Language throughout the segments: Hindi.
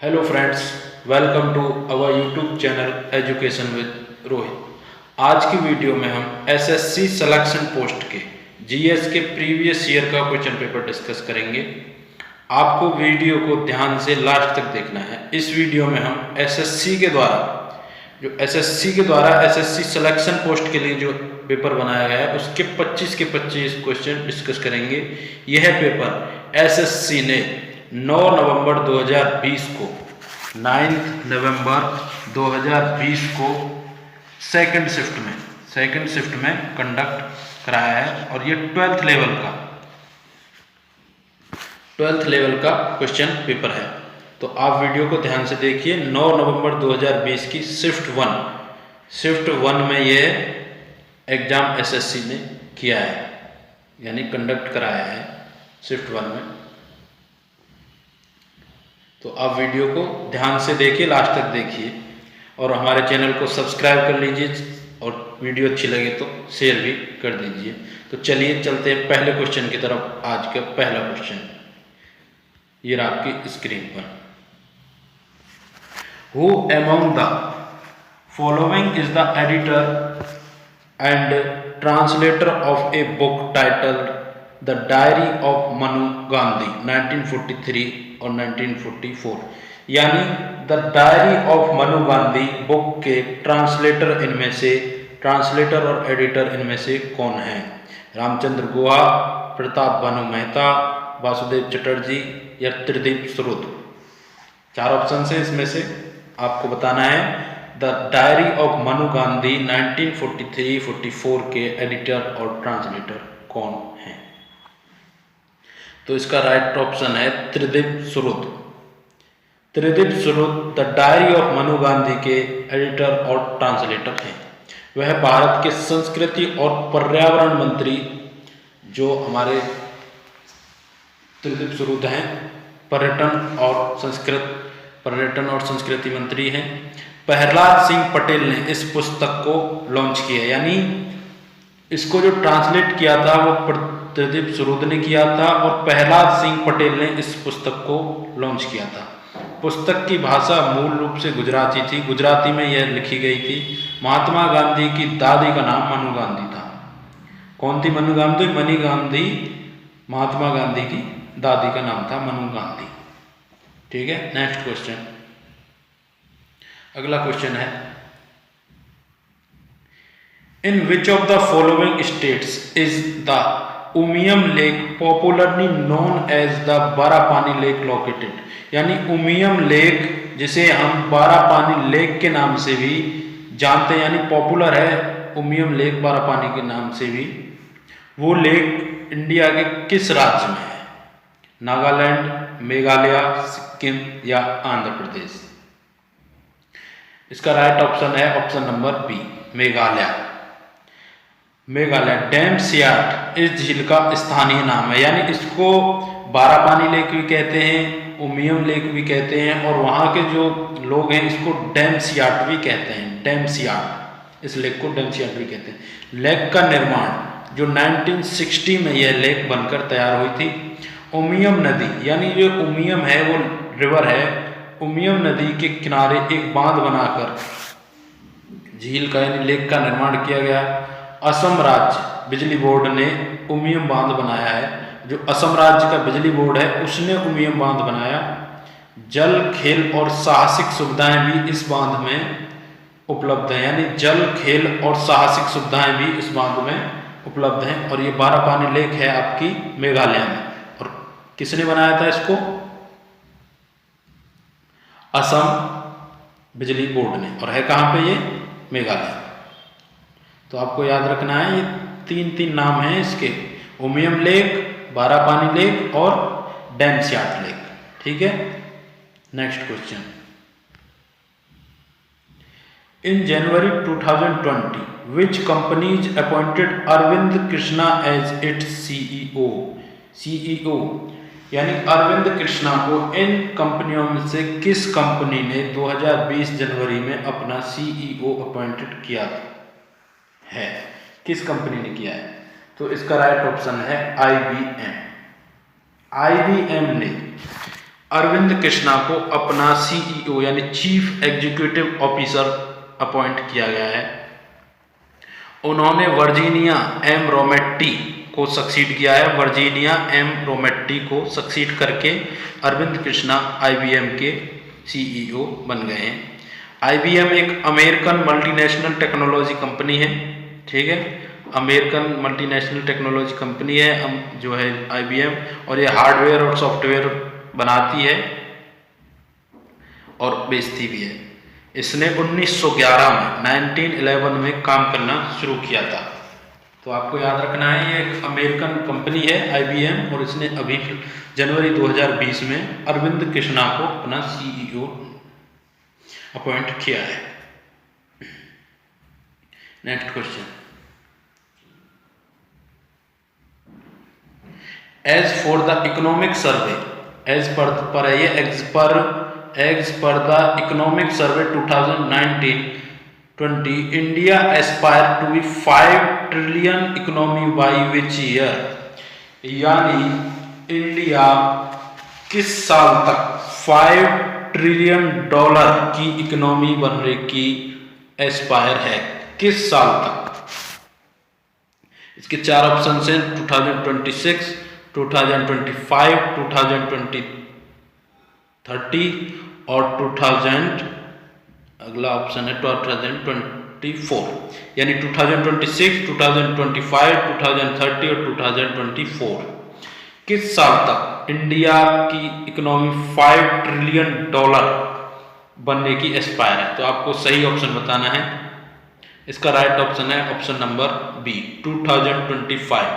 Hello friends, welcome to our YouTube channel education with Rohit. आज की वीडियो में हम एसएससी सिलेक्शन पोस्ट के जीएस के प्रीवियस ईयर का क्वेश्चन पेपर डिस्कस करेंगे। आपको वीडियो को ध्यान से लास्ट तक देखना है। इस वीडियो में हम एसएससी के द्वारा एसएससी सिलेक्शन पोस्ट के लिए जो पेपर बनाया गया है उसके 25 के 25 क्वेश्चन डिस्कस करेंगे। यह पेपर एसएससी ने 9 नवंबर 2020 को 9 नवंबर 2020 को सेकंड शिफ्ट में कंडक्ट कराया है और ये 12th लेवल का क्वेश्चन पेपर है। तो आप वीडियो को ध्यान से देखिए। 9 नवंबर 2020 की शिफ्ट वन में ये एग्जाम एसएससी ने किया है, यानी कंडक्ट कराया है शिफ्ट वन में। तो आप वीडियो को ध्यान से देखिए, लास्ट तक देखिए और हमारे चैनल को सब्सक्राइब कर लीजिए और वीडियो अच्छी लगे तो शेयर भी कर दीजिए। तो चलिए चलते हैं पहले क्वेश्चन की तरफ। आज का पहला क्वेश्चन ये रहा आपकी स्क्रीन पर। Who among the following is the editor and translator of a book titled The Diary of Manu Gandhi 1943 और 1944? यानी the diary of Manu Gandhi book के ट्रांसलेटर और एडिटर इनमें से कौन है? रामचंद्र गुहा, प्रताप भानु मेहता, वासुदेव चटर्जी या त्रिदीप सुरुद? चार ऑप्शन है, इसमें से आपको बताना है the diary of Manu Gandhi 1943-44 के एडिटर और ट्रांसलेटर कौन है? तो इसका राइट ऑप्शन है Tridip Suhrud. The diary of Manu Gandhi के एडिटर और ट्रांसलेटर हैं। वह भारत के संस्कृति और पर्यावरण मंत्री जो हमारे त्रिदीप सुरुद हैं, पर्यटन और संस्कृति मंत्री हैं। प्रहलाद सिंह पटेल ने इस पुस्तक को लॉन्च किया, यानी इसको जो ट्रांसलेट किया था वो त्रिदीप सुरुद ने किया था और प्रहलाद सिंह पटेल ने इस पुस्तक को लॉन्च किया था। पुस्तक की भाषा मूल रूप से गुजराती थी। गुजराती में यह लिखी गई थी। महात्मा गांधी की दादी का नाम मनु गांधी था। कौन थी मनु गांधी? महात्मा गांधी की दादी का नाम था मनु गांधी। ठीक है, नेक्स्ट क्वेश्चन। अगला क्वेश्चन है, in which of the following states is the Umiam lake popularly known as the Barapani lake located? यानी उमियम लेक, जिसे हम बारापानी लेक के नाम से भी जानते हैं, यानी पॉपुलर है उमियम लेक बारापानी के नाम से भी, वो लेक इंडिया के किस राज्य में है? नागालैंड, मेघालय, सिक्किम या आंध्र प्रदेश? इसका राइट ऑप्शन है option number B, Meghalaya. Dam सियाट इस झील का स्थानीय नाम है, यानी इसको बारापानी लेक भी कहते हैं, उमियम लेक भी कहते हैं और वहाँ के जो लोग हैं इसको डैम सियाट भी कहते हैं। डैम सियाट, इस लेक को डैम सियाट भी कहते हैं। लेक का निर्माण जो 1960 में यह लेक बनकर तैयार हुई थी। उमियम नदी, यानी जो उमियम है वो रिवर है, उमियम नदी के किनारे एक बांध बनाकर झील का यानी लेक का निर्माण किया गया। असम राज्य बिजली बोर्ड ने उमियम बांध बनाया है। जो असम राज्य का बिजली बोर्ड है उसने उमियम बांध बनाया। जल, खेल और साहसिक सुविधाएं भी इस बांध में उपलब्ध हैं, यानी जल, खेल और साहसिक सुविधाएं भी इस बांध में उपलब्ध हैं। और ये बारापानी लेक है आपकी मेघालय में। और किसने बनाया था इसको? असम बिजली बोर्ड ने। और है कहाँ पे ये? मेघालय। तो आपको याद रखना है ये तीन नाम हैं इसके, उमियम लेक, बारापानी लेक और डैम सियाट लेक। ठीक है, next question. In January 2020 which companies appointed Arvind Krishna as its CEO? यानी अरविंद कृष्णा को इन कंपनियों में से किस कंपनी ने 2020 जनवरी में अपना सीईओ अपॉइंटेड किया है? किस कंपनी ने किया है? तो इसका राइट ऑप्शन है IBM। IBM ने अरविंद कृष्णा को अपना सीईओ यानी चीफ एग्जीक्यूटिव ऑफिसर अपॉइंट किया गया है। उन्होंने वर्जीनिया एम रोमेट्टी को सक्सीड किया है। वर्जीनिया एम रोमेट्टी को सक्सीड करके अरविंद कृष्णा IBM के सीईओ बन गए हैं। IBM एक अमेरिकन मल्टीनेशनल टेक्नोलॉजी कंपनी है, ठीक है, अमेरिकन मल्टीनेशनल टेक्नोलॉजी कंपनी है जो है IBM, और ये हार्डवेयर और सॉफ्टवेयर बनाती है और बेचती भी है। इसने 1911 में काम करना शुरू किया था। तो आपको याद रखना है ये एक अमेरिकन कंपनी है IBM, और इसने अभी जनवरी 2020 में अरविंद कृष्णा को अपना सीईओ अपॉइंट किया है। Next question, as for the economic survey, as per the economic survey 2019-20, India aspire to be 5 trillion economy by which year, यानी इंडिया किस साल तक 5 ट्रिलियन डॉलर की इकोनॉमी बनने की एस्पायर है, किस साल तक? इसके 4 ऑप्शन हैं, 2026, 2025, 2030 और 2000, अगला ऑप्शन है 2024, यानी 2026, 2025, 2030 और 2024 किस साल तक इंडिया की इकोनॉमी 5 ट्रिलियन डॉलर बनने की एस्पायर है? तो आपको सही ऑप्शन बताना है। इसका राइट ऑप्शन है option number B, 2025।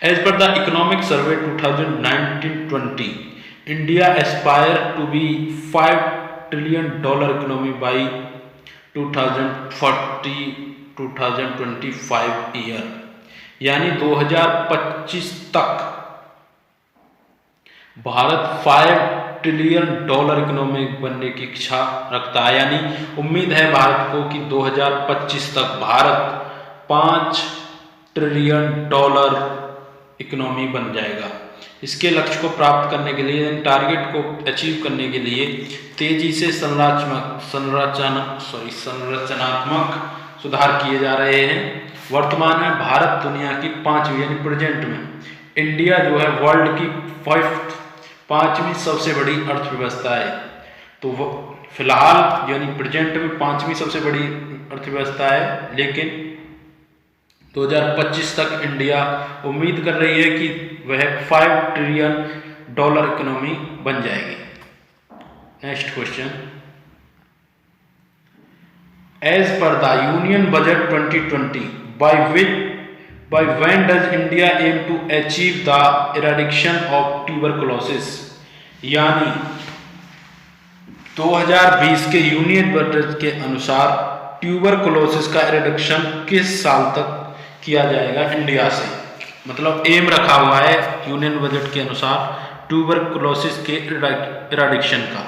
As per the economic survey 2019-20, India aspire to be 5 trillion dollar economy by 2025 year, यानी 2025 तक भारत 5 ट्रिलियन डॉलर इकोनॉमी बनने की इच्छा रखता है। यानी उम्मीद है भारत को कि 2025 तक भारत 5 ट्रिलियन डॉलर इकोनॉमी बन जाएगा। इसके लक्ष्य को प्राप्त करने के लिए, टारगेट को अचीव करने के लिए तेजी से संरचनात्मक सुधार किए जा रहे हैं। वर्तमान में भारत दुनिया की 5वीं, यानी प्रेजेंट में इंडिया जो है वर्ल्ड की 5वीं सबसे बड़ी अर्थव्यवस्था है। तो वो फिलहाल यानी प्रेजेंट में 5वीं सबसे बड़ी अर्थव्यवस्था है, लेकिन 2025 तक इंडिया उम्मीद कर रही है कि वह 5 ट्रिलियन डॉलर इकोनॉमी बन जाएगी। Next question, as per the union budget 2020, by when does India aim to achieve the eradication of tuberculosis, यानी 2020 के यूनियन बजट के अनुसार ट्यूबरकुलोसिस का इरेडिक्शन किस साल तक किया जाएगा इंडिया से? मतलब एम रखा हुआ है यूनियन बजट के अनुसार ट्यूबरकुलोसिस के इरेडिक्शन का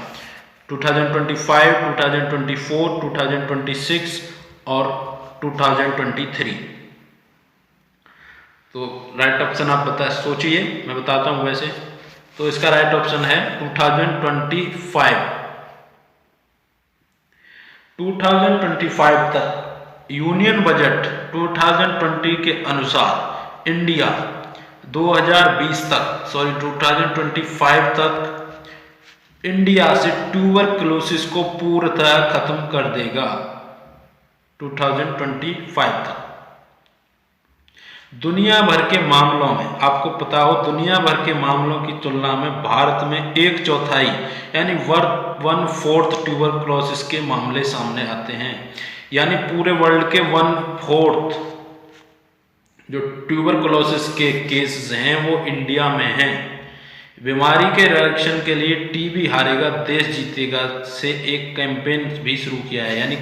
2025, 2024, 2026 और 2023। तो राइट ऑप्शन आप सोचिए, मैं बताता हूं वैसे। तो इसका राइट ऑप्शन है 2025। 2025 तक यूनियन बजट 2020 के अनुसार इंडिया 2025 तक इंडिया से ट्यूबरकुलोसिस को पूर्णतः खत्म कर देगा। 2025 तक दुनिया भर के मामलों में, आपको पता हो, दुनिया भर के मामलों की तुलना में भारत में 1/4 यानी 1/4 ट्यूबरकुलोसिस के मामले सामने आते हैं। यानी पूरे वर्ल्ड के 1/4 जो ट्यूबरकुलोसिस के केसेस हैं वो इंडिया में हैं। बीमारी के रिडक्शन के लिए टीबी हारेगा देश जीतेगा से एक कैंपेन भी शुरू किया है, यानी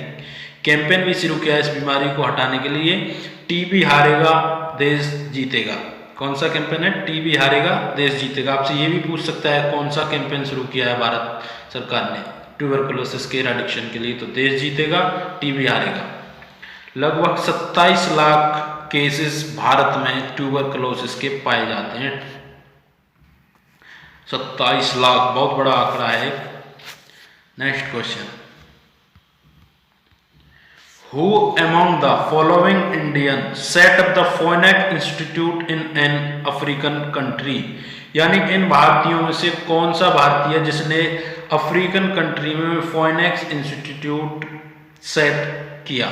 कैंपेन भी शुरू किया है इस बीमारी को हटाने के लिए। टीबी हारेगा देश जीतेगा। कौन सा कैंपेन है? टीबी हारेगा देश जीतेगा। आपसे ये भी पूछ सकता है कौन सा कैंपेन शुरू किया है भारत सरकार ने ट्यूबरकुलोसिस के इरेडिक्शन के लिए? तो देश जीतेगा, टीबी हारेगा। लगभग 27 लाख केसेस भारत में ट्यूबरकुलोसिस के पाए जाते हैं। 27 लाख, बहुत बड़ा आंकड़ा है। Next question, Who among the following Indian set up the Phoenix Institute in an African country? यानी इन भारतीयों में से कौन सा भारतीय जिसने अफ्रीकन कंट्री में फोइनेक्स इंस्टीट्यूट सेट किया?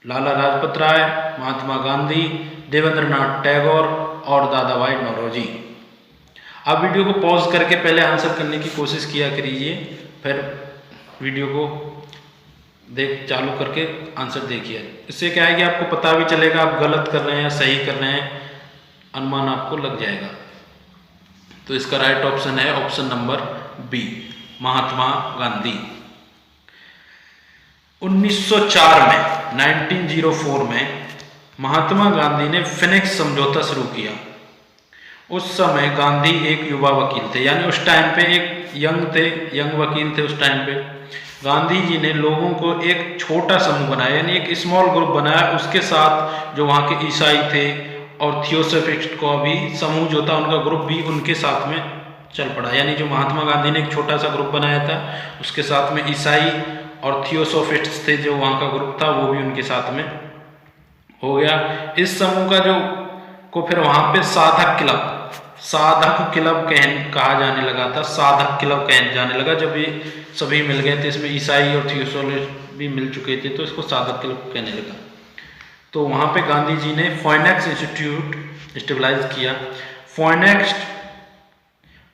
लाला लाजपत राय, महात्मा गांधी, देवेंद्रनाथ टैगोर और दादा भाई नौरोजी। आप वीडियो को पॉज करके पहले आंसर करने की कोशिश किया करिए, फिर वीडियो को चालू करके आंसर देखिए। इससे क्या है कि आपको पता भी चलेगा आप गलत कर रहे हैं या सही कर रहे हैं, अनुमान आपको लग जाएगा। तो इसका राइट ऑप्शन है option number B, Mahatma Gandhi. 1904 में महात्मा गांधी ने फिनिक्स समझौता शुरू किया। उस समय गांधी एक युवा वकील थे, यानी उस टाइम पे एक यंग वकील थे। उस टाइम पे गांधी जी ने लोगों को एक छोटा समूह बनाया, यानी एक स्मॉल ग्रुप बनाया। उसके साथ जो वहाँ के ईसाई थे और थियोसोफिस्ट का भी समूह जो था, उनका ग्रुप भी उनके साथ में चल पड़ा। यानी जो महात्मा गांधी ने एक छोटा सा ग्रुप बनाया था, उसके साथ में ईसाई और थियोसोफिस्ट थे, जो वहाँ का ग्रुप था, वो भी उनके साथ में हो गया। इस समूह का को फिर वहाँ पे साधक क्लब कहा जाने लगा था। साधक क्लब कहा जाने लगा जब ये सभी मिल गए थे। इसमें ईसाई और थियोसोफिस्ट भी मिल चुके थे, तो इसको साधक क्लब कहने लगा। तो वहाँ पे गांधी जी ने फोइनेक्स इंस्टीट्यूट स्टेबलाइज किया। फोइनेक्स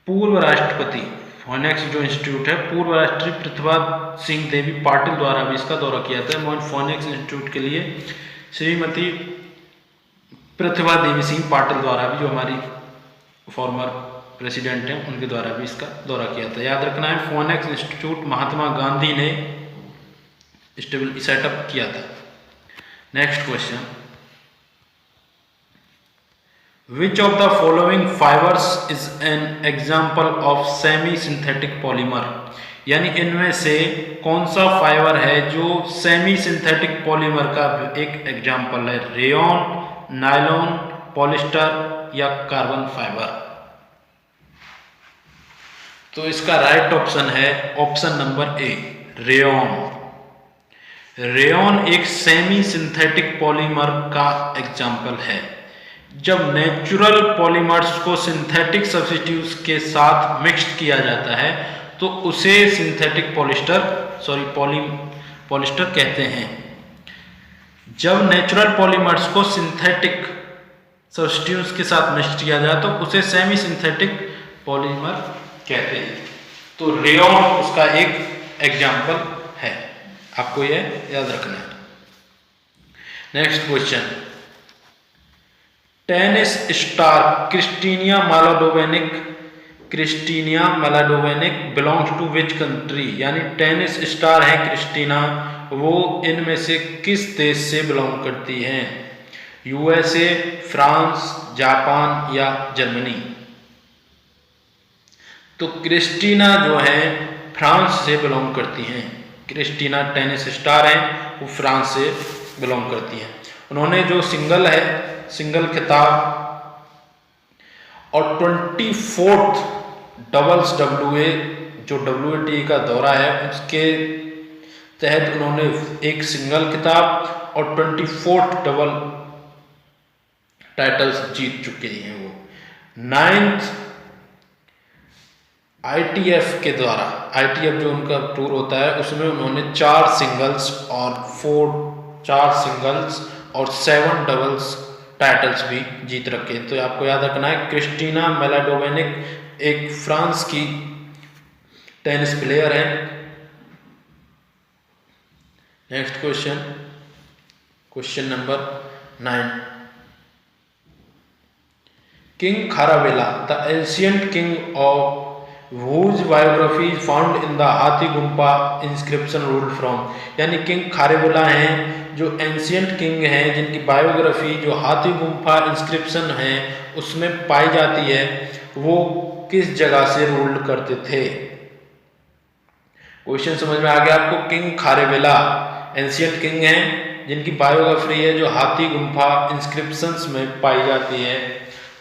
पूर्व राष्ट्रपति, फोइनेक्स जो इंस्टीट्यूट है, पूर्व राष्ट्रपति प्रतिभा सिंह देवी पाटिल द्वारा भी इसका दौरा किया था। फोइनेक्स इंस्टीट्यूट के लिए श्रीमती प्रतिभा देवी सिंह पाटिल द्वारा भी, जो हमारी फॉर्मर प्रेसिडेंट हैं, उनके द्वारा भी इसका दौरा किया था। याद रखना है, फोइनेक्स इंस्टीट्यूट महात्मा गांधी ने सेटअप किया था। Next question, which of the following fibres is an example of semi synthetic polymer? यानी इनमें से कौन सा फाइबर है जो सेमी सिंथेटिक पॉलीमर का एक एग्जाम्पल है? रेयॉन, नायलॉन, पॉलिस्टर या कार्बन फाइबर? तो इसका राइट ऑप्शन है ऑप्शन नंबर ए, रेयॉन। रेयॉन एक सेमी सिंथेटिक पॉलीमर का एग्जाम्पल है। जब नेचुरल पॉलीमर्स को सिंथेटिक सब्स्टिट्यूट्स के साथ मिक्स किया जाता है तो उसे सिंथेटिक पॉलिस्टर कहते हैं। जब नेचुरल पॉलीमर्स को सिंथेटिक सब्स्टिट्यूट्स के साथ मिक्स किया जाए तो उसे सेमी सिंथेटिक पॉलीमर कहते हैं। तो रेयॉन उसका एक एग्जाम्पल है, आपको यह याद रखना है। Next question, tennis star Kristina Mladenovic belongs to which country? यानी टेनिस स्टार है क्रिस्टीना, वो इनमें से किस देश से बिलोंग करती हैं? यूएसए, फ्रांस, जापान या जर्मनी? तो क्रिस्टीना जो है फ्रांस से बिलोंग करती हैं। क्रिस्टीना टेनिस स्टार हैं, वो फ्रांस से बिलोंग करती हैं। उन्होंने जो सिंगल खिताब और 24th डबल्स WA जो WTA का दौरा है उसके तहत उन्होंने एक सिंगल खिताब और 24th डबल टाइटल्स जीत चुके हैं। वो 9th ITF के द्वारा, ITF जो उनका टूर होता है उसमें उन्होंने 4 सिंगल्स और 7 डबल्स टाइटल्स भी जीत रखे। तो आपको याद रखना है, क्रिस्टीना मालाडोवेनिक एक फ्रांस की टेनिस प्लेयर है। Next question number 9, king Kharavela the ancient king of whose biography is found in the Hathigumpha inscription ruled from? यानी किंग खारेवेला हैं जो एंशिएंट किंग हैं, जिनकी बायोग्राफी जो हाथी गुम्पा इंस्क्रिप्शन है उसमें पाई जाती है, वो किस जगह से रूल्ड करते थे? क्वेश्चन समझ में आ गया आपको? किंग खारेवेला एंशिएंट किंग हैं जिनकी बायोग्राफी है जो हाथी गुम्पा इंस्क्रिप्शंस में पाई जाती है,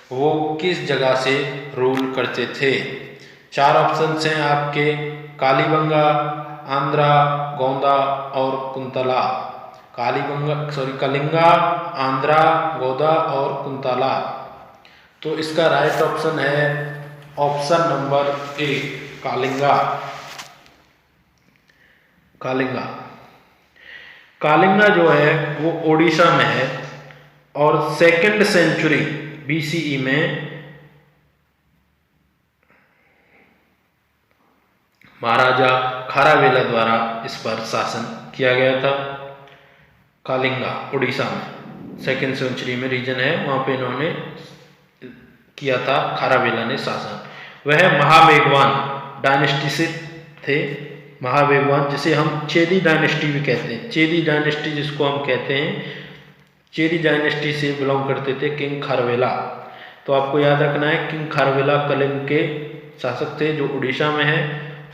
वो किस जगह से रूल करते थे? 4 ऑप्शंस हैं आपके, कालीबंगा, आंध्रा, गोंदा और कुंतला। कलिंगा, आंध्रा, गोदा और कुंतला। तो इसका राइट ऑप्शन है ऑप्शन नंबर ए, कालिंगा। कालिंगा कालिंगा जो है वो ओडिशा में है और 2nd सेंचुरी BCE में महाराजा खारावेला द्वारा इस पर शासन किया गया था। कालिंगा उड़ीसा में 2nd सेंचुरी में रीजन है, वहाँ पे इन्होंने किया था खारावेला ने शासन। वह महावेगवान डायनेस्टी से थे। महावेगवान जिसे हम चेदी डायनेस्टी भी कहते हैं, चेदी डायनेस्टी जिसको हम कहते हैं, चेदी डायनेस्टी से बिलोंग करते थे किंग खारवेला। तो आपको याद रखना है किंग खारवेला कलिंग के शासक थे जो उड़ीसा में है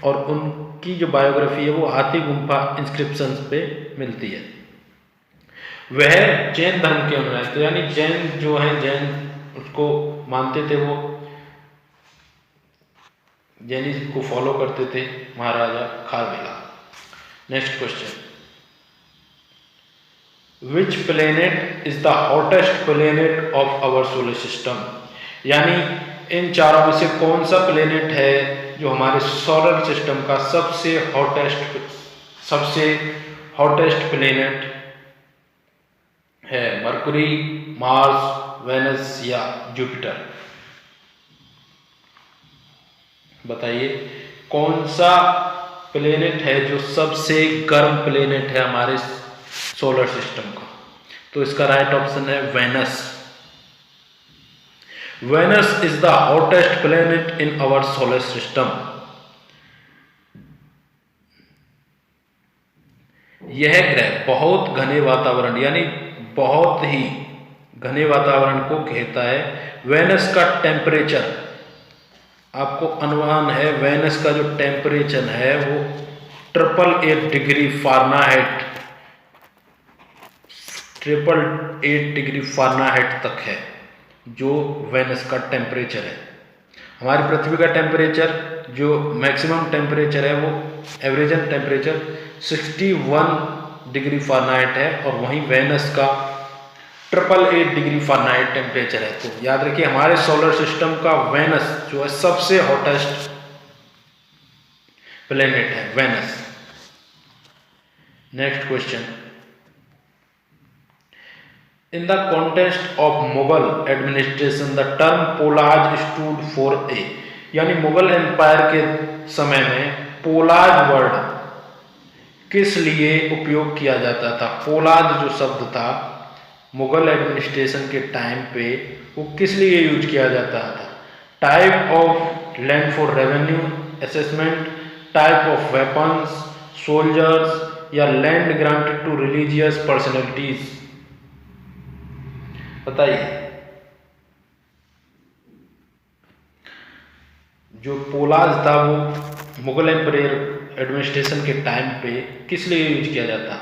और उनकी जो बायोग्राफी है वो हाथी गुम्फा इंस्क्रिप्शंस पे मिलती है। वह जैन धर्म के अनुयायी थे, यानी जैन जो है जैन उसको मानते थे, वो जैनिज्म को फॉलो करते थे maharaja Kharavela. Next question, which planet is the hottest planet of our solar system? यानी इन चारों में से कौन सा प्लेनेट है जो हमारे सोलर सिस्टम का सबसे हॉटेस्ट प्लेनेट है? मरकुरी, मार्स, वेनस या जुपिटर? बताइए कौन सा प्लेनेट है जो सबसे गर्म प्लेनेट है हमारे सोलर सिस्टम का? तो इसका राइट ऑप्शन है Venus. Venus is the hottest planet in our solar system. यह ग्रह बहुत घने वातावरण यानी बहुत ही घने वातावरण को घेरता है। वेनस का टेम्परेचर, आपको अनुमान है वेनस का जो टेम्परेचर है वो 888 डिग्री फ़ारेनहाइट 888 डिग्री फ़ारेनहाइट तक है जो वेनस का टेम्परेचर है। हमारी पृथ्वी का टेम्परेचर जो मैक्सिमम टेम्परेचर है वो एवरेजन टेम्परेचर 61 डिग्री फ़ारेनहाइट है और वहीं वेनस का 888 डिग्री फ़ारेनहाइट टेम्परेचर है। तो याद रखिए हमारे सोलर सिस्टम का वेनस जो है सबसे हॉटेस्ट प्लेनेट है, Venus. Next question, in the context of Mughal administration the term polaj stood for a, यानी मुगल एम्पायर के समय में पोलाज वर्ड किस लिए उपयोग किया जाता था? पोलाज जो शब्द था मुगल एडमिनिस्ट्रेशन के टाइम पे वो किस लिए यूज किया जाता था? Type of land for revenue assessment, type of weapons, soldiers या land granted to religious personalities? बताइए। जो पोलाज था वो मुगल एम्पायर एडमिनिस्ट्रेशन के टाइम पे किस लिए यूज किया जाता?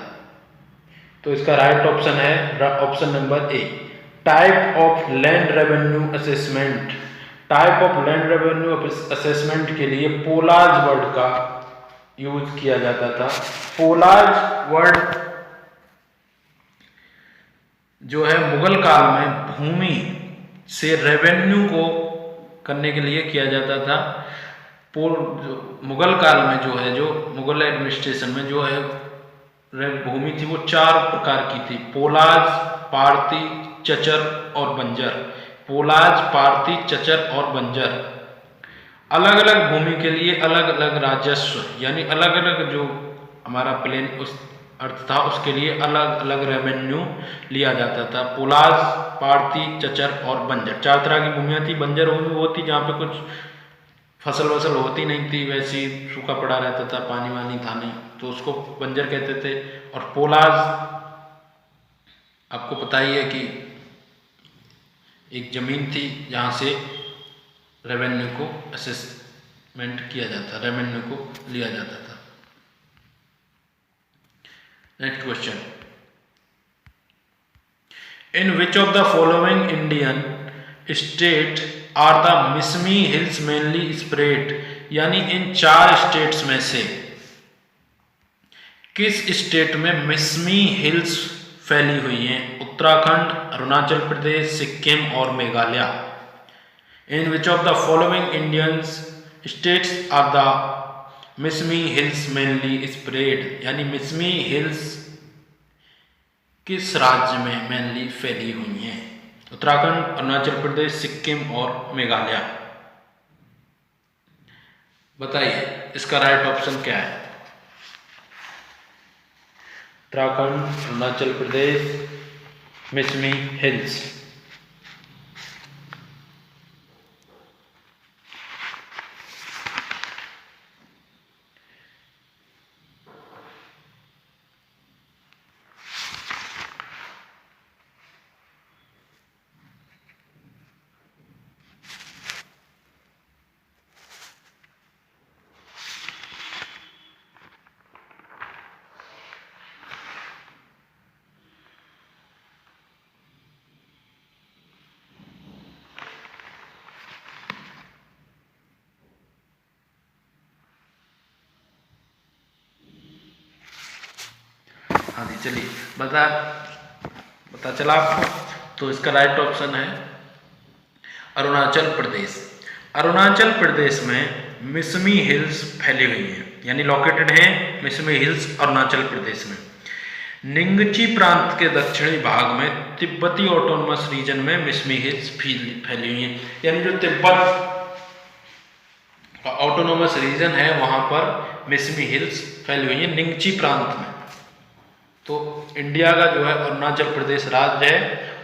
तो इसका राइट ऑप्शन है option number A, type of land revenue assessment. Type of land revenue assessment के लिए पोलाज वर्ड का यूज किया जाता था। पोलाज वर्ड जो है मुगल काल में भूमि से रेवेन्यू को करने के लिए किया जाता था। मुगल काल में जो है जो मुगल एडमिनिस्ट्रेशन में जो है भूमि थी वो 4 प्रकार की थी, पोलाज, पारती, चचर और बंजर। पोलाज, पारती, चचर और बंजर। अलग अलग भूमि के लिए अलग अलग राजस्व यानी अलग अलग जो हमारा प्लेन उस अर्थ था उसके लिए अलग अलग रेवेन्यू लिया जाता था। पोलाज, पारती, चचर और बंजर 4 तरह की भूमियाँ थी। बंजर भूमि वो थी जहाँ पे कुछ फसल वसल होती नहीं थी, वैसी सूखा पड़ा रहता था, पानी वानी था नहीं, तो उसको बंजर कहते थे। और पोलाज आपको पता ही है कि एक जमीन थी जहाँ से रेवेन्यू को असेसमेंट किया जाता, रेवेन्यू को लिया जाता था। Next question, in which of the following Indian state are the Mishmi hills mainly spread, यानी इन 4 स्टेट्स में से किस स्टेट में मिसमी हिल्स फैली हुई हैं? उत्तराखंड, अरुणाचल प्रदेश, सिक्किम और Meghalaya. In which of the following Indian states are the Mishmi hills mainly spread, यानी मिसमी हिल्स किस राज्य में मेनली फैली हुई हैं? उत्तराखंड, अरुणाचल प्रदेश, सिक्किम और मेघालय। बताइए इसका राइट ऑप्शन क्या है? उत्तराखंड, अरुणाचल प्रदेश, मिसमी हिल्स। हाँ जी, चलिए पता चला आपको। तो इसका राइट ऑप्शन है अरुणाचल प्रदेश। अरुणाचल प्रदेश में मिसमी हिल्स फैली हुई हैं, यानी लोकेटेड हैं मिसमी हिल्स अरुणाचल प्रदेश में। निंगची प्रांत के दक्षिणी भाग में तिब्बती ऑटोनमस रीजन में मिसमी हिल्स फैली हुई हैं, यानी जो तिब्बत का ऑटोनोमस रीजन है वहाँ पर मिसमी हिल्स फैली हुई हैं निंगची प्रांत में। तो इंडिया का जो है अरुणाचल प्रदेश राज्य है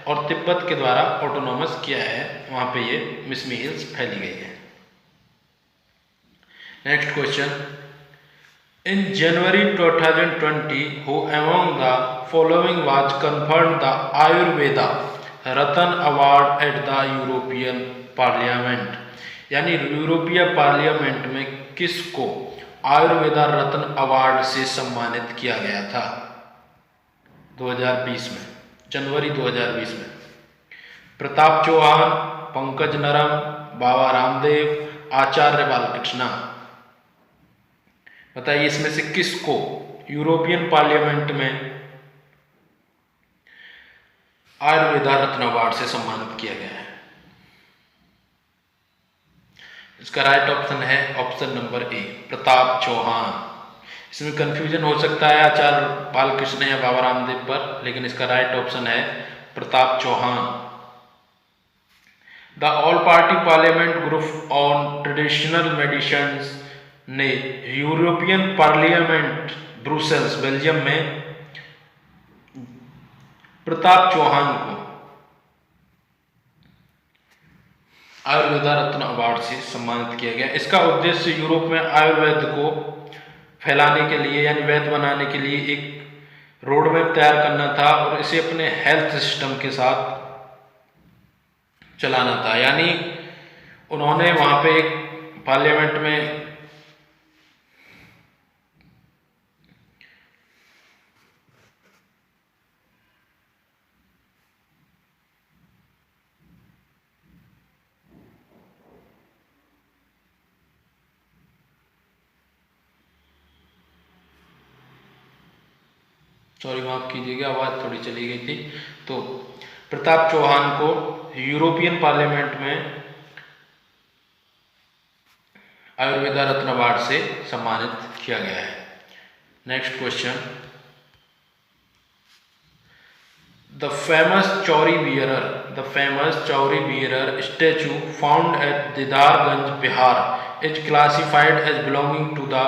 और तिब्बत के द्वारा ऑटोनोमस किया है, वहाँ पे ये मिसमी हिल्स फैली गई है। Next question, in January 2020 who among the following was conferred the Ayurveda Ratna award at the European parliament, यानी यूरोपीय पार्लियामेंट में किसको आयुर्वेदा रत्न अवार्ड से सम्मानित किया गया था 2020 में, जनवरी 2020 में? प्रताप चौहान, पंकज नरम, बाबा रामदेव, आचार्य बालकृष्ण। बताइए इसमें से किसको यूरोपियन पार्लियामेंट में आयुर्वेदा रत्न अवार्ड से सम्मानित किया गया है? इसका राइट ऑप्शन है option number A, Pratap Chauhan. इसमें कंफ्यूजन हो सकता है आचार्य बालकृष्ण या बाबा रामदेव पर, लेकिन इसका राइट ऑप्शन है Pratap Chauhan. The all party parliament group on traditional medicines ने यूरोपियन पार्लियामेंट ब्रुसेल्स बेल्जियम में प्रताप चौहान को आयुर्वेदा रत्न अवार्ड से सम्मानित किया गया। इसका उद्देश्य यूरोप में आयुर्वेद को फैलाने के लिए, यानी वैध बनाने के लिए एक रोड मैप तैयार करना था और इसे अपने हेल्थ सिस्टम के साथ चलाना था। यानी उन्होंने वहाँ पे एक पार्लियामेंट में सॉरी माफ कीजिएगा, आवाज़ थोड़ी चली गई थी। तो प्रताप चौहान को यूरोपियन पार्लियामेंट में आयुर्वेदा रत्न अवार्ड से सम्मानित किया गया है। Next question, the famous chauri bearer statue found at Didarganj Bihar is classified as belonging to the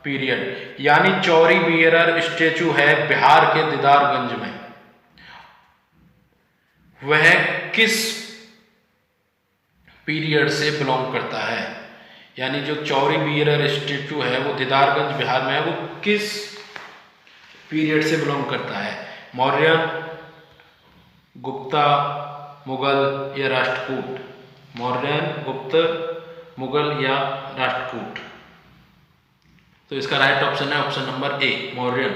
period, यानी चौरी बियरर स्टैचू है बिहार के दीदारगंज में, वह किस पीरियड से बिलोंग करता है? यानी जो चौरी बियरर स्टैचू है वो दीदारगंज बिहार में है, वो किस पीरियड से बिलोंग करता है? मौर्यन, गुप्ता, मुगल या राष्ट्रकूट? मौर्यन, गुप्त, मुगल या राष्ट्रकूट? तो इसका राइट ऑप्शन है option number A, Mauryan.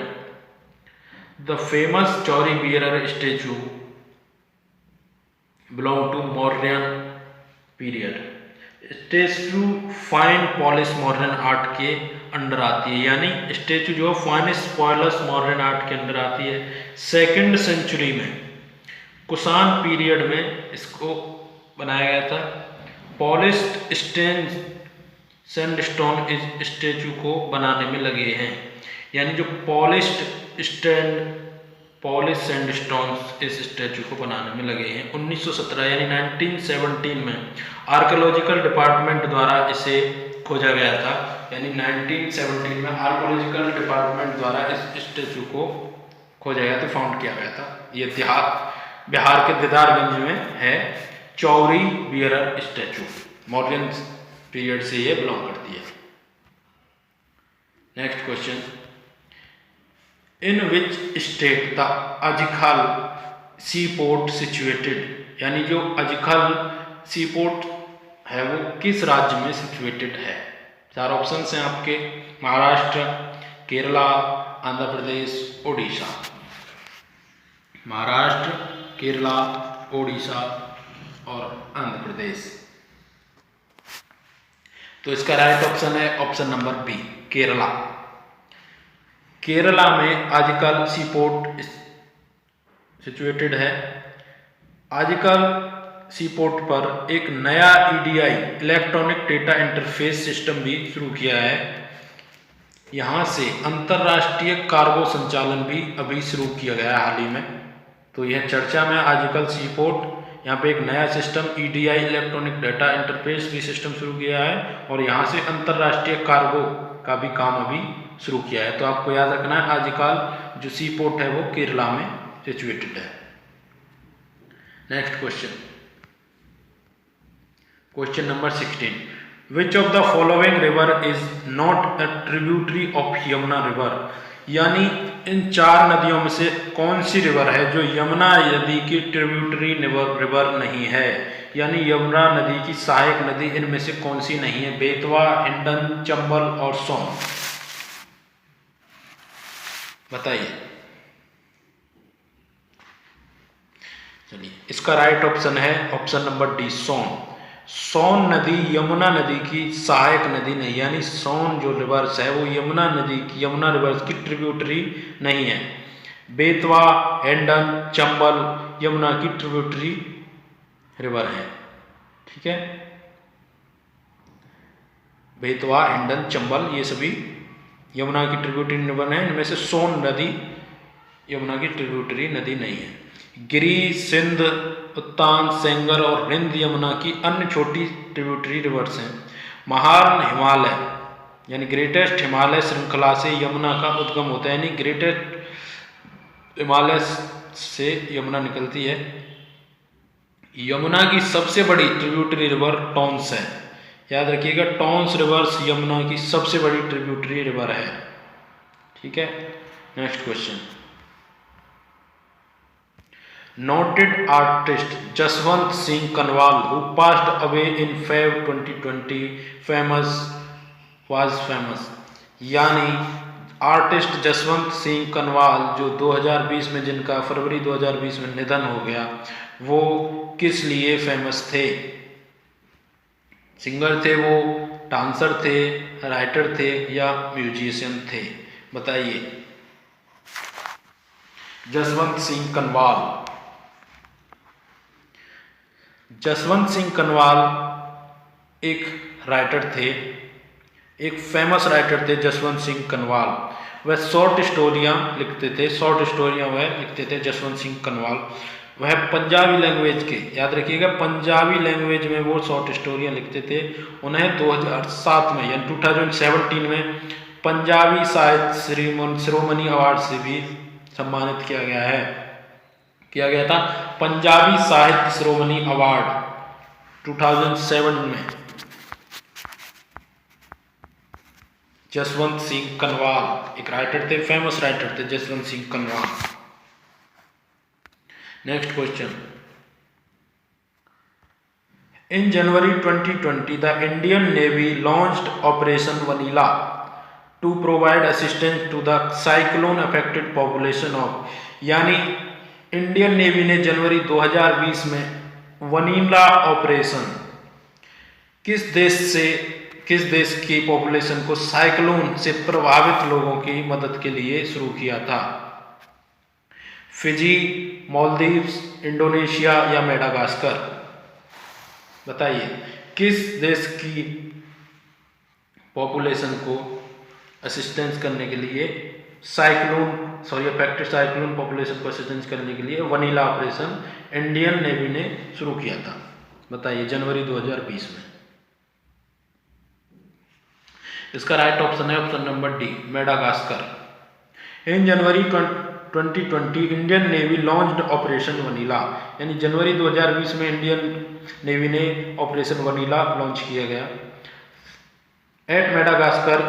The famous chauri bearer statue belong to Mauryan period. Statue fine polish modern art के अंडर आती है, यानी स्टेचू जो फाइनिश पॉलिश मॉडर्न आर्ट के अंदर आती है। 2nd सेंचुरी में कुषाण पीरियड में इसको बनाया गया था। पॉलिश्ड सैंडस्टोन इस स्टेचू को बनाने में लगे हैं, यानी जो पॉलिश सैंडस्टोन इस स्टैचू को बनाने में लगे हैं। 1917 यानी 1917 में आर्कियोलॉजिकल डिपार्टमेंट द्वारा इसे खोजा गया था, यानी 1917 में आर्कियोलॉजिकल डिपार्टमेंट द्वारा इस स्टैचू को खोजा गया था, फाउंड किया गया था। ये बिहार के दीदारगंज में है chauri bearer statue, Mauryan period से ये बिलोंग करती है। Next question, in which state the Azhikkal sea port situated, यानी जो अजखल सी पोर्ट है वो किस राज्य में सिचुएटेड है। 4 ऑप्शन हैं आपके, महाराष्ट्र, केरला, आंध्र प्रदेश, ओडिशा। महाराष्ट्र, केरला, ओडिशा और आंध्र प्रदेश। तो इसका राइट ऑप्शन है option number B, Kerala. Kerala में आजकल सी पोर्ट सिचुएटेड है। आजकल सी पोर्ट पर एक नया EDI electronic data interface system भी शुरू किया है। यहाँ से अंतर्राष्ट्रीय कार्गो संचालन भी अभी शुरू किया गया है हाल ही में, तो यह चर्चा में आजकल सी पोर्ट। यहाँ पे एक नया system EDI electronic data interface भी सिस्टम शुरू किया है और यहाँ से अंतर्राष्ट्रीय कार्गो का भी काम अभी शुरू किया है। तो आपको याद रखना है आजकल जो सी पोर्ट है वो केरला में सिचुएटेड है। Next question, question number 16, which of the following river is not a tributary of Yamuna river, यानी इन 4 नदियों में से कौन सी रिवर है जो यमुना नदी की ट्रिब्यूटरी रिवर नहीं है, यानी यमुना नदी की सहायक नदी इनमें से कौन सी नहीं है। बेतवा, हिंडन, चंबल और सोन, बताइए। चलिए, इसका राइट ऑप्शन है ऑप्शन नंबर डी, सोन। सोन नदी यमुना नदी की सहायक नदी नहीं, यानी सोन जो रिवर्स है वो यमुना रिवर्स की ट्रिब्यूटरी नहीं है। बेतवा, हेंडन, चंबल यमुना की ट्रिब्यूटरी रिवर है। ठीक है, बेतवा, हेंडन, चंबल ये सभी यमुना की ट्रिब्यूटरी रिवर है। इनमें से सोन नदी यमुना की ट्रिब्यूटरी नदी नहीं है। गिरी, सिंध, उत्तान, सेंगर और हिंद यमुना की अन्य छोटी ट्रिब्यूटरी रिवर्स हैं। महान हिमालय यानी ग्रेटेस्ट हिमालय श्रृंखला से यमुना का उद्गम होता है, यानी ग्रेटेस्ट हिमालय से यमुना निकलती है। यमुना की सबसे बड़ी ट्रिब्यूटरी रिवर टॉन्स है, याद रखिएगा, टॉन्स रिवर्स यमुना की सबसे बड़ी ट्रिब्यूटरी रिवर है। ठीक है, next question, noted artist Jaswant Singh Kanwal who passed away in Feb 2020 was famous, यानी आर्टिस्ट जसवंत सिंह कनवाल जो 2020 में जिनका फरवरी 2020 में निधन हो गया, वो किस लिए फेमस थे। सिंगर थे वो, डांसर थे, राइटर थे या म्यूजिशियन थे, बताइए। जसवंत सिंह कनवाल, जसवंत सिंह कनवाल एक राइटर थे, एक फेमस राइटर थे जसवंत सिंह कनवाल। वह शॉर्ट स्टोरियाँ लिखते थे, वह लिखते थे जसवंत सिंह कनवाल। वह पंजाबी लैंग्वेज के, याद रखिएगा, पंजाबी लैंग्वेज में वो शॉर्ट स्टोरियाँ लिखते थे। उन्हें 2007 में यानी 2017 में पंजाबी साहित्य शिरोमणि अवार्ड से भी सम्मानित किया गया था। पंजाबी साहित्य शिरोमणि अवार्ड 2007 में जसवंत सिंह कनवाल एक राइटर थे, फेमस राइटर थे Jaswant Singh Kanwal. Next question, in January 2020 the Indian navy launched operation vanilla to provide assistance to the cyclone affected population of, यानी इंडियन नेवी ने जनवरी 2020 में वनीला ऑपरेशन किस देश की पॉपुलेशन को साइक्लोन से प्रभावित लोगों की मदद के लिए शुरू किया था? फिजी, मालदीव्स, इंडोनेशिया या मेडागास्कर? बताइए किस देश की पॉपुलेशन को असिस्टेंस करने के लिए अफेक्टेड साइक्लोन पॉपुलेशन को असिस्टेंस करने के लिए वनीला ऑपरेशन इंडियन नेवी ने शुरू किया था? बताइए जनवरी 2020 में। इसका राइट ऑप्शन है ऑप्शन नंबर डी, मेडागास्कर। इन January 2020 Indian navy launched operation vanilla, यानी जनवरी 2020 में इंडियन नेवी ने ऑपरेशन वनीला लॉन्च किया गया। एट मेडागास्कर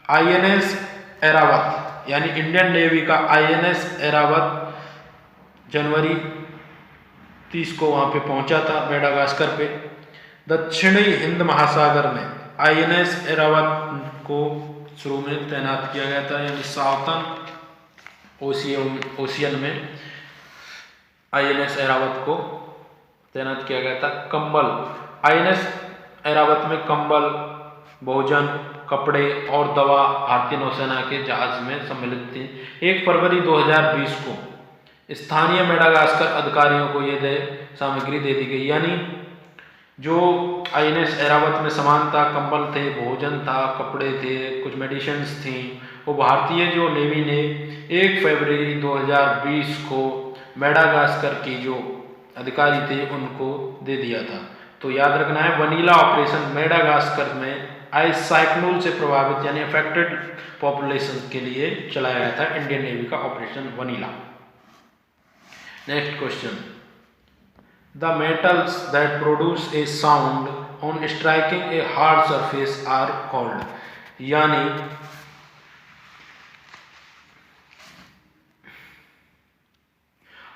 आईएनएस एरावत, यानी इंडियन नेवी का आईएनएस एरावत जनवरी 30 को वहां पे पहुंचा था मेडागास्कर पे। दक्षिणी हिंद महासागर में आईएनएस एरावत को शुरू में तैनात किया गया था, यानी साउथर्न ओशियन में आईएनएस एरावत को तैनात किया गया था। कंबल, आईएनएस एरावत में कंबल, भोजन, कपड़े और दवा भारतीय नौसेना के जहाज में सम्मिलित थी। 1 फरवरी 2020 को स्थानीय मेडागास्कर अधिकारियों को ये सामग्री दे दी गई, यानी जो आईएनएस एरावत में सामान था, कंबल थे, भोजन था, कपड़े थे, कुछ मेडिसिन्स थी, वो भारतीय जो नेवी ने 1 फरवरी 2020 को मेडागास्कर की जो अधिकारी थे उनको दे दिया था। तो याद रखना है वनीला ऑपरेशन मेडागास्कर में आइस साइक्लोन से प्रभावित यानी अफेक्टेड पॉपुलेशन के लिए चलाया गया था इंडियन नेवी का operation vanilla. Next question, the metals that produce a sound on striking a hard surface are called, यानी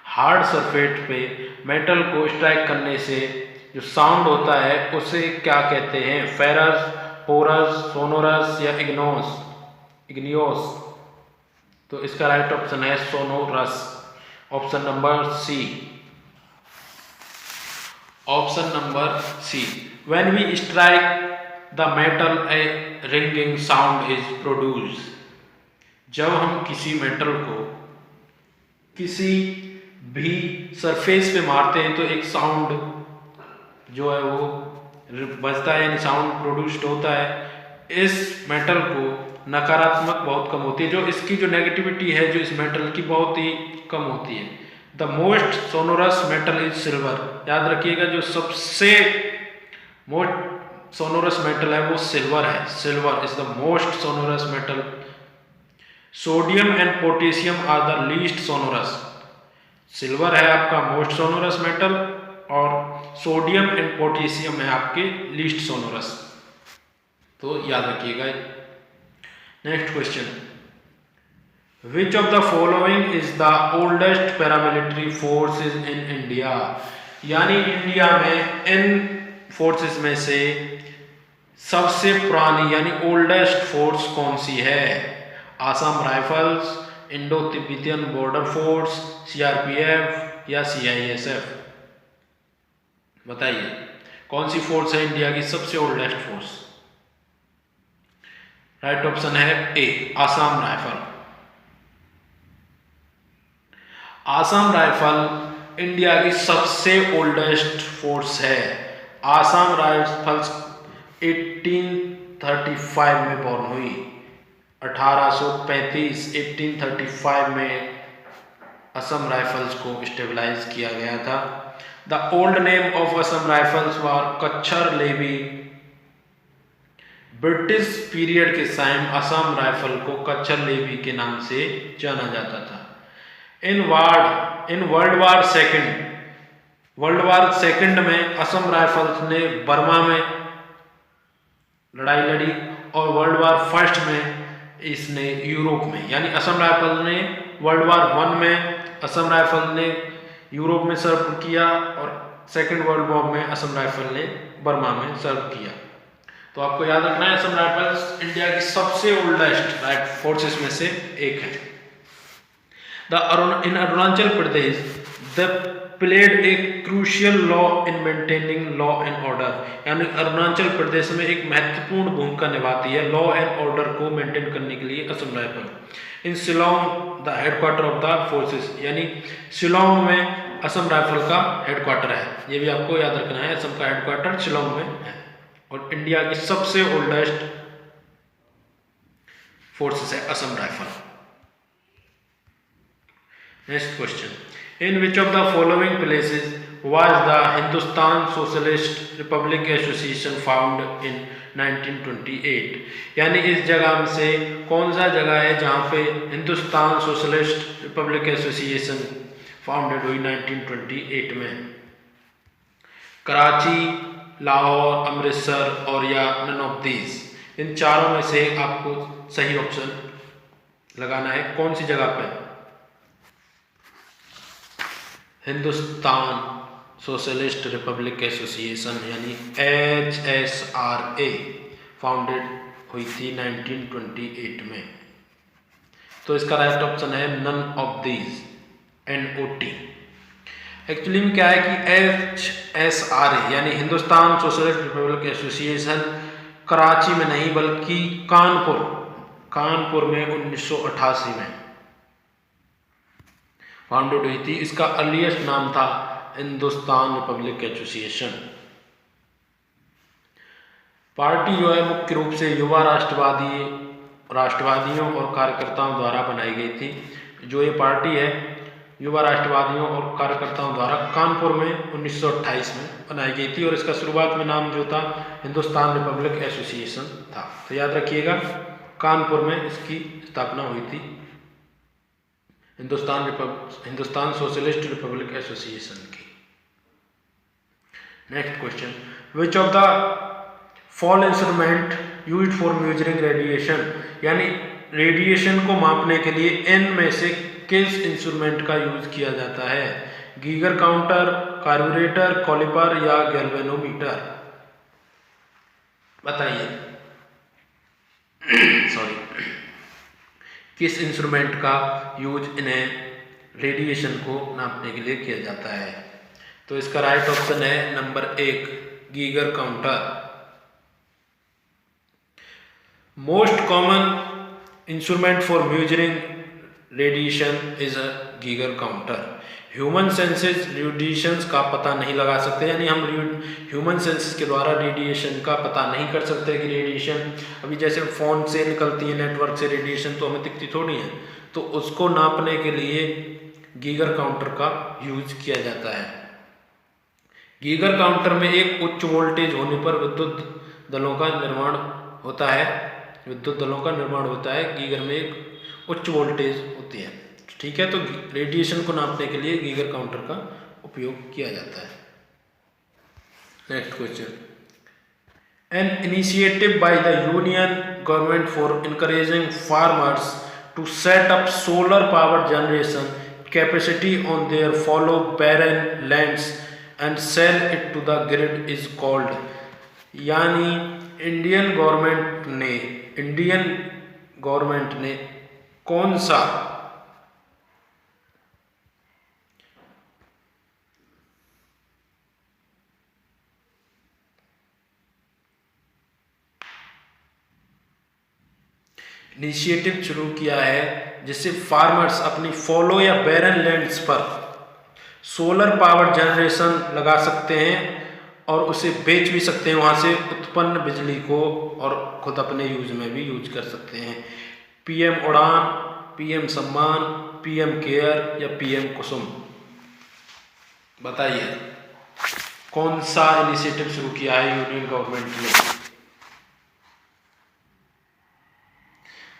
हार्ड सरफेस पे मेटल को स्ट्राइक करने से जो साउंड होता है उसे क्या कहते हैं? फेरस, पोरस, सोनोरस या इग्नियोस? तो इसका राइट ऑप्शन है sonorous, option number C. Option number C, when we strike the metal a ringing sound is produced. जब हम किसी मेटल को किसी भी सरफेस पे मारते हैं तो एक साउंड जो है वो बजता है, यानी साउंड प्रोड्यूस्ड होता है। इस मेटल को नकारात्मक बहुत कम होती है, जो इसकी जो नेगेटिविटी है जो इस मेटल की बहुत ही कम होती है। The most sonorous metal is silver, याद रखिएगा जो सबसे मोस्ट सोनोरस मेटल है वो सिल्वर है। Silver is the most sonorous metal. Sodium and potassium are the least sonorous. Silver है आपका मोस्ट सोनोरस मेटल और सोडियम एंड पोटेशियम है आपके लीस्ट सोनोरस, तो याद रखिएगा। Next question, which of the following is the oldest paramilitary forces in India, यानी इंडिया में इन फोर्सेस में से सबसे पुरानी यानी ओल्डेस्ट फोर्स कौन सी है? Assam rifles, Indo Tibetan border force, CRPF या सीआईएसएफ? बताइए कौन सी फोर्स है इंडिया की सबसे ओल्डेस्ट फोर्स? राइट ऑप्शन है A, Assam rifle. Assam rifle India की सबसे ओल्डेस्ट फोर्स है। आसाम राइफल्स 1835 में बॉर्न हुई। 1835 में असम राइफल्स को स्टेबलाइज किया गया था। The old name of Assam rifles was Cachar levy. British period के टाइम असम राइफल को कच्छर लेवी के नाम से जाना जाता था। इन वर्ल्ड वार सेकंड में असम राइफल्स ने बर्मा में लड़ाई लड़ी और वर्ल्ड वार फर्स्ट में इसने यूरोप में, यानी असम राइफल ने वर्ल्ड वार 1 में असम राइफल ने यूरोप में सर्व किया और सेकेंड वर्ल्ड वॉर में असम राइफल ने बर्मा में सर्व किया। तो आपको याद रखना है असम राइफल्स इंडिया की सबसे ओल्डेस्ट फोर्सेस में से एक है। In Arunachal Pradesh the played a crucial law in maintaining law and order, यानी अरुणाचल प्रदेश में एक महत्वपूर्ण भूमिका निभाती है लॉ एंड ऑर्डर को मेंटेन करने के लिए Assam rifle. In Shillong the headquarter of the forces, यानी शिलोंग में असम राइफल का हेडक्वार्टर है। ये भी आपको याद रखना है, असम का हेडक्वार्टर शिलोंग में है और इंडिया की सबसे ओल्डेस्ट फोर्सेस है Assam rifle. Next question, in which of the following places was the Hindustan socialist republic association found in 1928, यानी इस जगह में से कौन सा जगह है जहाँ पे Hindustan socialist republic association founded हुई 1928 में? कराची, लाहौर, अमृतसर और या नन ऑफ दीज, इन चारों में से आपको सही ऑप्शन लगाना है। कौन सी जगह पे? हिंदुस्तान सोशलिस्ट रिपब्लिक एसोसिएशन यानी HSRA फाउंडेड हुई थी 1928 में। तो इसका राइट ऑप्शन है none of these, NOT। Actually में क्या है कि HSRA यानी Hindustan socialist republic association Karachi में नहीं बल्कि कानपुर में 1988 में फाउंडेड हुई थी। इसका अर्लीस्ट नाम था हिंदुस्तान रिपब्लिक एसोसिएशन। पार्टी जो है मुख्य रूप से युवा राष्ट्रवादियों और कार्यकर्ताओं द्वारा बनाई गई थी। जो ये पार्टी है युवा राष्ट्रवादियों और कार्यकर्ताओं द्वारा कानपुर में 1928 में बनाई गई थी और इसका शुरुआत में नाम जो था हिंदुस्तान रिपब्लिक एसोसिएशन था। तो याद रखिएगा कानपुर में इसकी स्थापना हुई थी हिंदुस्तान सोशलिस्ट रिपब्लिक एसोसिएशन की। Next question, which of the fall instrument used for measuring radiation, यानी रेडिएशन को मापने के लिए इन में से किस इंस्ट्रूमेंट का यूज किया जाता है? गीगर काउंटर, कार्बोरेटर, कॉलिपर या गैल्वेनोमीटर? बताइए सॉरी, किस इंस्ट्रूमेंट का यूज इन्हें रेडिएशन को नापने के लिए किया जाता है? तो इसका राइट ऑप्शन है number 1, Geiger counter. Most common instrument for measuring radiation is a Geiger counter. Human senses radiation का पता नहीं लगा सकते, यानी हम ह्यूमन सेंसेस के द्वारा रेडिएशन का पता नहीं कर सकते कि रेडिएशन अभी जैसे फ़ोन से निकलती है नेटवर्क से रेडिएशन तो हमें दिखती थोड़ी है, तो उसको नापने के लिए गीगर काउंटर का यूज किया जाता है। गीगर काउंटर में एक उच्च वोल्टेज होने पर विद्युत दलों का निर्माण होता है। गीगर में एक उच्च वोल्टेज होती है, ठीक है। तो रेडिएशन को नापने के लिए गीगर काउंटर का उपयोग किया जाता है। Next question, an initiative by the union government for encouraging farmers to set up solar power generation capacity on their fallow barren lands and sell it to the grid is called, यानी इंडियन गवर्नमेंट ने कौन सा इनिशिएटिव शुरू किया है जिससे फार्मर्स अपनी फॉलो या बैरन लैंड्स पर सोलर पावर जनरेशन लगा सकते हैं और उसे बेच भी सकते हैं, वहाँ से उत्पन्न बिजली को, और खुद अपने यूज में भी यूज कर सकते हैं। PM उड़ान, PM सम्मान, PM केयर या PM कुसुम? बताइए कौन सा इनिशिएटिव शुरू किया है यूनियन गवर्नमेंट ने?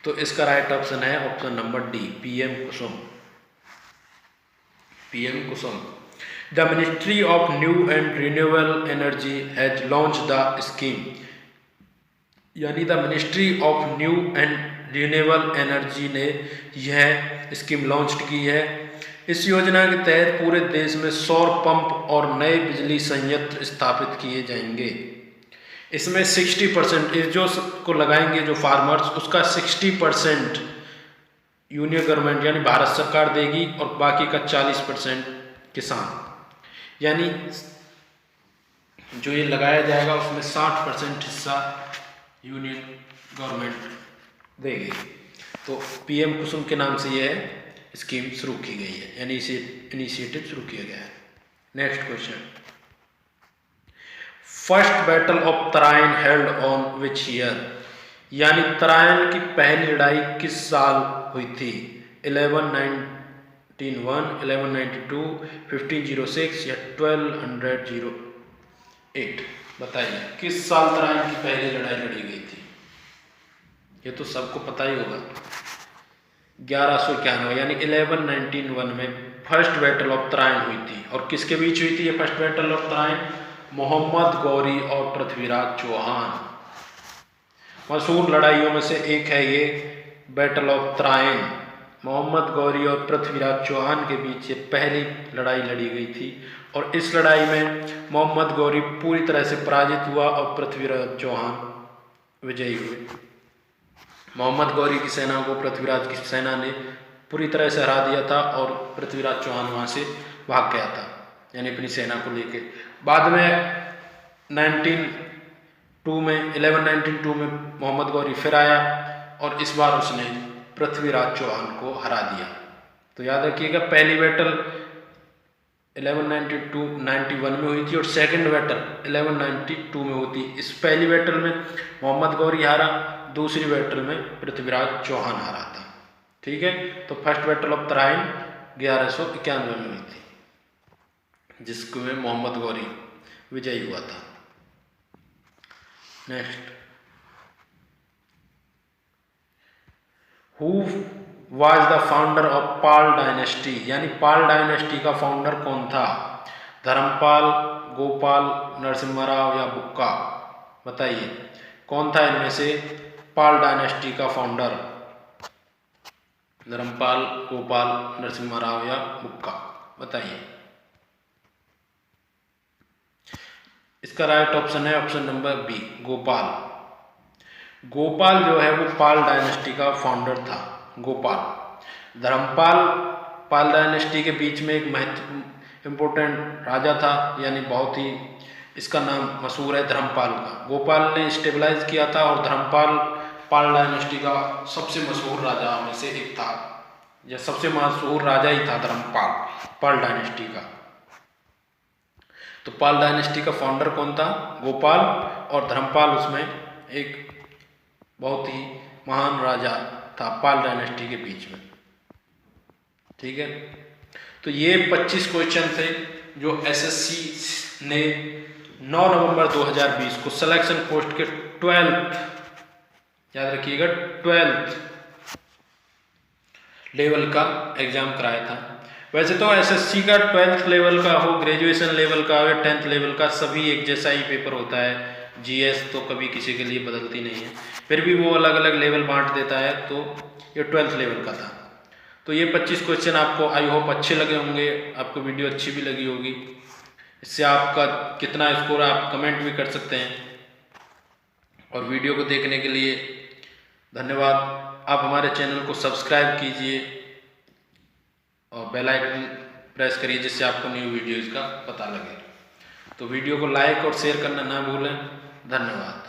तो इसका राइट ऑप्शन है option number D, PM Kusum. The ministry of new and renewable energy has launch the scheme, यानी the ministry of new and renewable energy ने यह स्कीम लॉन्च की है। इस योजना के तहत पूरे देश में सौर पंप और नए बिजली संयंत्र स्थापित किए जाएंगे। इसमें 60% जो को लगाएंगे जो फार्मर्स, उसका 60% यूनियन गवर्नमेंट यानी भारत सरकार देगी और बाकी का 40% किसान। यानी जो ये लगाया जाएगा उसमें 60% हिस्सा यूनियन गवर्नमेंट देगी। तो पीएम कुसुम के नाम से यह स्कीम शुरू की गई है, यानी इसे इनिशिएटिव शुरू किया गया है। Next question, first battle of Tarain held on which year, यानी तराइन की पहली लड़ाई किस साल हुई थी? 1191, 1192, 1506 या 1208? बताइए किस साल तराइन की पहली लड़ाई लड़ी गई थी? ये तो सबको पता ही होगा। 1191 यानी 1191 में फर्स्ट बैटल ऑफ तराइन हुई थी। और किसके बीच हुई थी ये first battle of Tarain? Mohammad Ghori और पृथ्वीराज चौहान। मशहूर लड़ाइयों में से एक है ये बैटल ऑफ तराइन। मोहम्मद गौरी और पृथ्वीराज चौहान के बीच ये पहली लड़ाई लड़ी गई थी और इस लड़ाई में मोहम्मद गौरी पूरी तरह से पराजित हुआ और पृथ्वीराज चौहान विजयी हुए। मोहम्मद गौरी की सेना को पृथ्वीराज की सेना ने पूरी तरह से हरा दिया था और पृथ्वीराज चौहान वहाँ से भाग गया था, यानी अपनी सेना को लेके। बाद में 1192 में मोहम्मद गौरी फिर आया और इस बार उसने पृथ्वीराज चौहान को हरा दिया। तो याद रखिएगा पहली बैटल 1191 में हुई थी और सेकंड बैटल 1192 में हुई थी। इस पहली बैटल में मोहम्मद गौरी हारा, दूसरी बैटल में पृथ्वीराज चौहान हारा था। ठीक है, तो फर्स्ट बैटल ऑफ तराइन 1191 में हुई थी जिसमें मोहम्मद गौरी विजयी हुआ था। Next, who was the founder of Pal dynasty, यानी पाल डायनेस्टी का फाउंडर कौन था? धर्मपाल, गोपाल, नरसिम्हा राव या बुक्का? बताइए कौन था इनमें से पाल डायनेस्टी का फाउंडर? धर्मपाल, गोपाल, नरसिम्हा राव या बुक्का? बताइए। इसका राइट ऑप्शन है option number B, Gopal. Gopal जो है वो पाल डायनेस्टी का फाउंडर था, गोपाल। धर्मपाल पाल डायनेस्टी के बीच में एक महत्व इम्पोर्टेंट राजा था, यानी बहुत ही इसका नाम मशहूर है धर्मपाल का। गोपाल ने स्टेबलाइज किया था और धर्मपाल पाल डायनेस्टी का सबसे मशहूर राजा में से एक था, या सबसे मशहूर राजा ही था धर्मपाल पाल डायनेस्टी का। तो पाल डायनेस्टी का फाउंडर कौन था? गोपाल। और धर्मपाल उसमें एक बहुत ही महान राजा था पाल डायनेस्टी के बीच में। ठीक है, तो ये 25 क्वेश्चन थे जो एसएससी ने 9 नवंबर 2020 को सिलेक्शन पोस्ट के 12th, याद रखिएगा 12th लेवल का एग्जाम कराया था। वैसे तो एसएससी का 12th लेवल का हो, ग्रेजुएशन लेवल का हो या 10th लेवल का, सभी एक जैसा ही पेपर होता है। जीएस तो कभी किसी के लिए बदलती नहीं है, फिर भी वो अलग अलग लेवल बांट देता है। तो ये 12th लेवल का था। तो ये 25 क्वेश्चन आपको आई होप अच्छे लगे होंगे, आपको वीडियो अच्छी भी लगी होगी। इससे आपका कितना स्कोर आप कमेंट भी कर सकते हैं। और वीडियो को देखने के लिए धन्यवाद। आप हमारे चैनल को सब्सक्राइब कीजिए और बेल आइकन प्रेस करिए जिससे आपको न्यू वीडियोज़ का पता लगे। तो वीडियो को लाइक और शेयर करना ना भूलें। धन्यवाद।